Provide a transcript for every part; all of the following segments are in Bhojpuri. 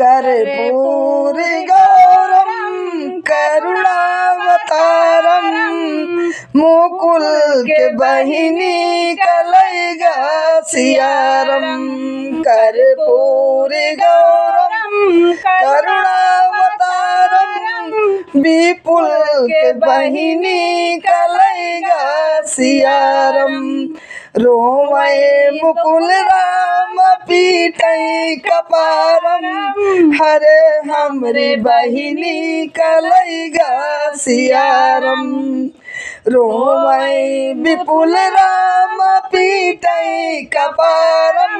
कर्पूरी गौरम करुणावतारम मुकुल के बहिनी कलैगा सियारम। कर्पूरी गौरम करुणावतारम विपुल के बहिनी कलैगा सियारम। रोवै मुकुल राम पीटै कपारम हरे हमरी बहिनी कलैगा सियारम। रोवै विपुल राम पीटै कपारम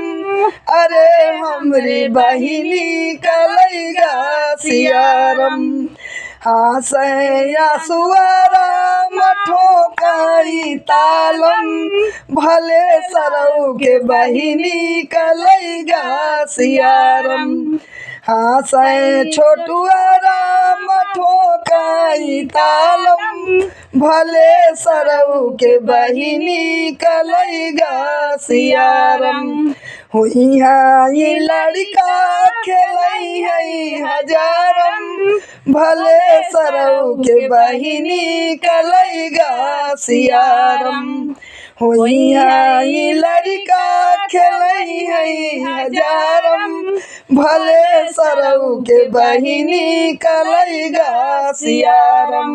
अरे हमरी बहिनी कलैगा सियारम। हासैया सुअराम ठोकाई तालम भले सरऊ के बहिनी कलैगा सियारम। हासै छोटुआ राम ठोकाई तालम भले सरऊ के बहिनी कलैगा सियारम। हुइहा ये लड़का खेलै है हजारम भले सरऊ के बहिनी कलैगा सियारम। हुइहा ये लड़का खेलै है हजारम भले सरऊ के बहिनी कलैगा सियारम।